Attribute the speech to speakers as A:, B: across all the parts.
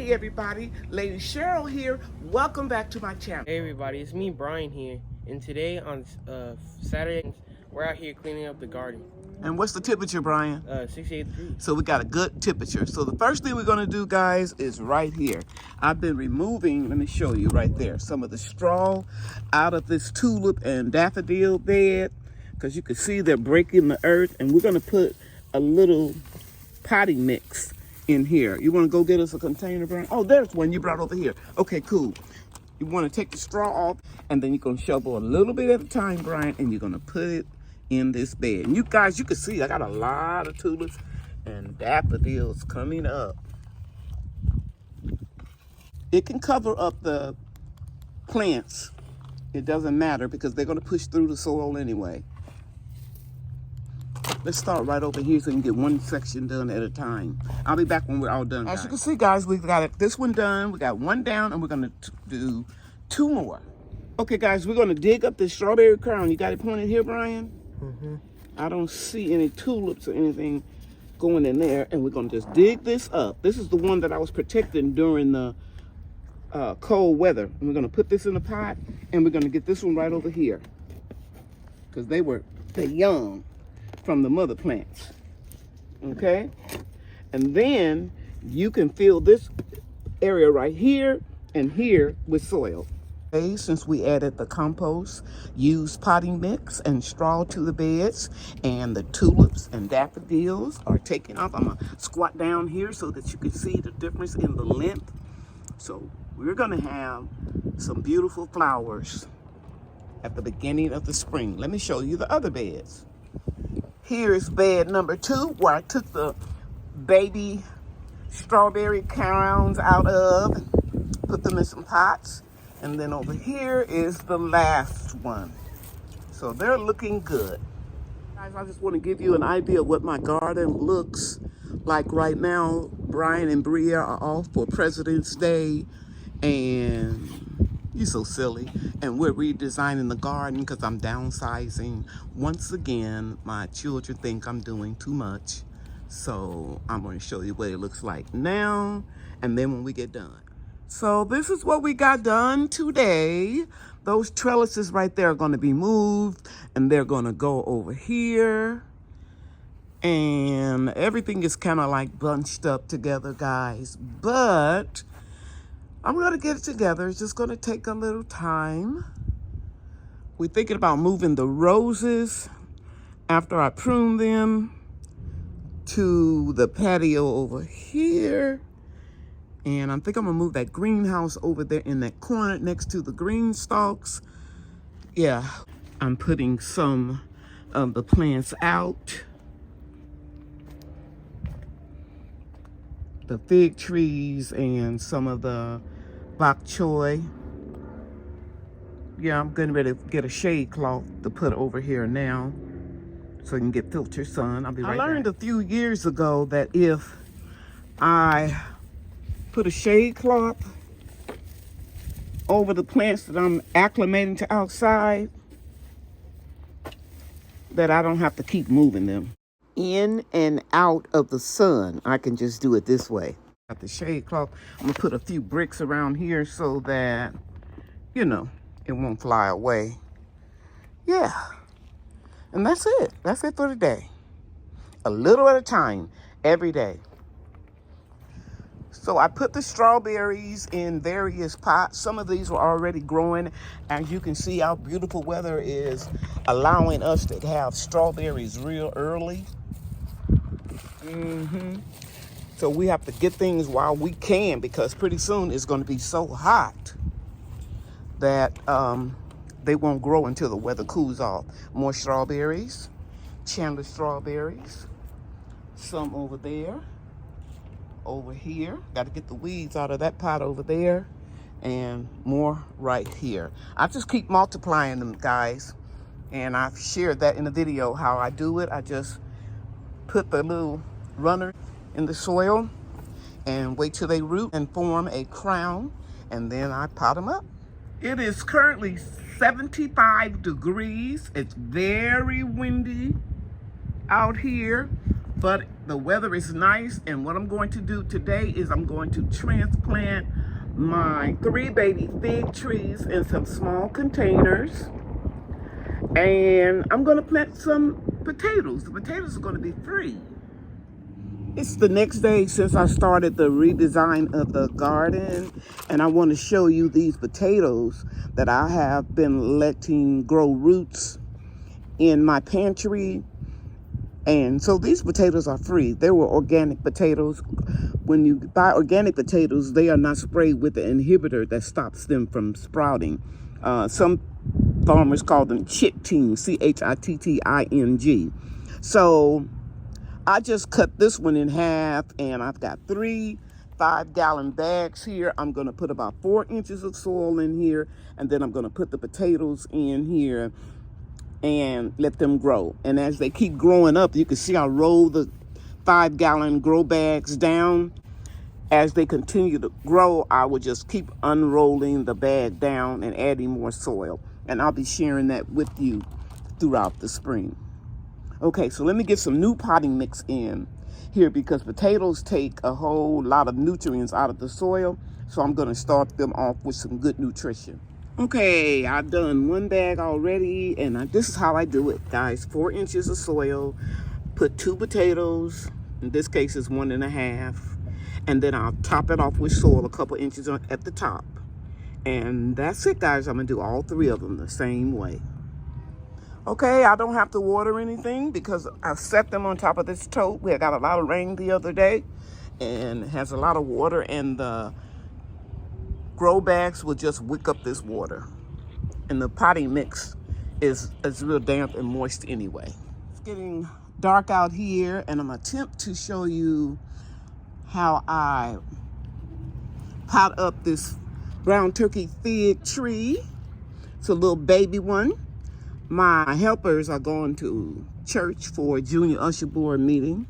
A: Hey everybody, Lady Cheryl here. Welcome back to my channel.
B: Hey everybody, it's me Brian here, and today on Saturday we're out here cleaning up the garden.
A: And what's the temperature, Brian?
B: 68 degrees.
A: So we got a good temperature. So the first thing we're gonna do, guys, is right here. I've been removing, let me show you right there, some of the straw out of this tulip and daffodil bed, because you can see they're breaking the earth, and we're gonna put a little potting mix in here. You want to go get us a container, Brian? Oh, there's one you brought over here. Okay, cool. You want to take the straw off, and then you're going to shovel a little bit at a time, Brian, and you're going to put it in this bed. And you guys, you can see I got a lot of tulips and daffodils coming up. It can cover up the plants. It doesn't matter because they're going to push through the soil anyway. Let's start right over here so you can get one section done at a time. I'll be back when we're all done, guys. As you can see, guys, we've got this one done. We got one down, and we're going to do two more. Okay, guys, we're going to dig up this strawberry crown. You got it pointed here, Brian? Mm-hmm. I don't see any tulips or anything going in there, and we're going to just dig this up. This is the one that I was protecting during the cold weather. And we're going to put this in a pot, and we're going to get this one right over here because they're young from the mother plants. Okay, and then you can fill this area right here and here with soil. Okay, since we added the compost, used potting mix and straw to the beds, and the tulips and daffodils are taken off. I'm gonna squat down here so that you can see the difference in the length. So we're gonna have some beautiful flowers at the beginning of the spring. Let me show you the other beds. Here's bed number 2, where I took the baby strawberry crowns out of and put them in some pots. And then over here is the last one. So they're looking good. Guys, I just want to give you an idea of what my garden looks like right now. Brian and Bria are off for President's Day, and you're so silly. And we're redesigning the garden because I'm downsizing. Once again, my children think I'm doing too much. So I'm going to show you what it looks like now and then when we get done. So this is what we got done today. Those trellises right there are going to be moved, and they're going to go over here. And everything is kind of like bunched up together, guys. But I'm going to get it together. It's just going to take a little time. We're thinking about moving the roses after I prune them to the patio over here. And I think I'm going to move that greenhouse over there in that corner next to the green stalks. Yeah, I'm putting some of the plants out. The fig trees and some of the bok choy. Yeah, I'm getting ready to get a shade cloth to put over here now so you can get filtered sun. I'll be right back. I learned a few years ago that if I put a shade cloth over the plants that I'm acclimating to outside, that I don't have to keep moving them in and out of the sun. I can just do it this way. Got the shade cloth. I'm gonna put a few bricks around here so that, you know, it won't fly away. Yeah, and that's it. That's it for today. A little at a time, every day. So I put the strawberries in various pots. Some of these were already growing. As you can see, how beautiful weather is allowing us to have strawberries real early. So we have to get things while we can, because pretty soon it's going to be so hot that they won't grow until the weather cools off. More strawberries, Chandler strawberries, some over there. Over here, got to get the weeds out of that pot over there, and more right here. I just keep multiplying them, guys, and I've shared that in the video how I do it. I just put the little runner in the soil and wait till they root and form a crown, and then I pot them up. It is currently 75 degrees. It's very windy out here. but the weather is nice, and what I'm going to do today is I'm going to transplant my 3 baby fig trees in some small containers, and I'm going to plant some potatoes. The potatoes are going to be free. It's the next day since I started the redesign of the garden, and I want to show you these potatoes that I have been letting grow roots in my pantry. And so these potatoes are free. They were organic potatoes. When you buy organic potatoes, they are not sprayed with the inhibitor that stops them from sprouting. Some farmers call them chitting, Chitting. So I just cut this one in half, and I've got 3 5-gallon bags here. I'm going to put about 4 inches of soil in here, and then I'm going to put the potatoes in here and let them grow. And as they keep growing up, you can see I roll the 5-gallon grow bags down. As they continue to grow, I will just keep unrolling the bag down and adding more soil. And I'll be sharing that with you throughout the spring. Okay, so let me get some new potting mix in here, because potatoes take a whole lot of nutrients out of the soil. So I'm going to start them off with some good nutrition. Okay, I've done 1 bag already, and this is how I do it, guys. 4 inches of soil, put 2 potatoes, in this case it's 1.5, and then I'll top it off with soil a couple inches at the top. And that's it, guys. I'm going to do all 3 of them the same way. Okay, I don't have to water anything because I set them on top of this tote. We got a lot of rain the other day, and it has a lot of water, and the grow bags will just wick up this water. And the potting mix is real damp and moist anyway. It's getting dark out here, and I'm going to attempt to show you how I pot up this brown turkey fig tree. It's a little baby one. My helpers are going to church for a junior usher board meeting.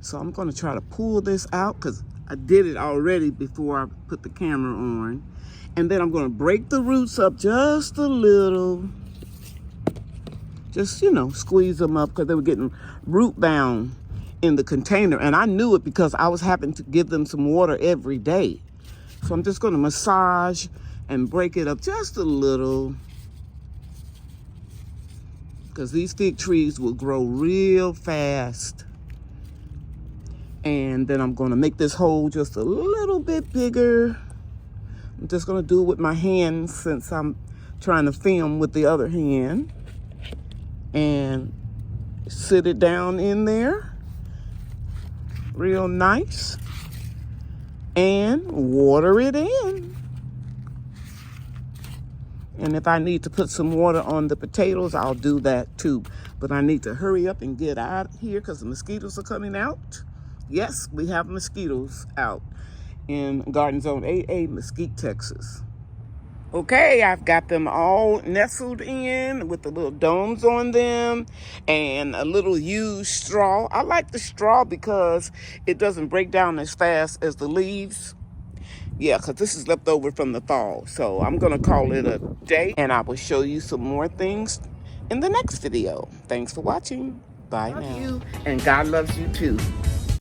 A: So I'm going to try to pull this out because I did it already before I put the camera on. And then I'm going to break the roots up just a little. Just, squeeze them up because they were getting root bound in the container. And I knew it because I was having to give them some water every day. So I'm just going to massage and break it up just a little, because these fig trees will grow real fast. And then I'm going to make this hole just a little bit bigger. I'm just going to do it with my hands since I'm trying to film with the other hand. And sit it down in there real nice. And water it in. And if I need to put some water on the potatoes, I'll do that too. But I need to hurry up and get out of here because the mosquitoes are coming out. Yes, we have mosquitoes out in Garden Zone AA, Mesquite, Texas. Okay, I've got them all nestled in with the little domes on them and a little used straw. I like the straw because it doesn't break down as fast as the leaves. Yeah, because this is left over from the fall. So I'm going to call it a day, and I will show you some more things in the next video. Thanks for watching. Bye now. Love you, and God loves you too.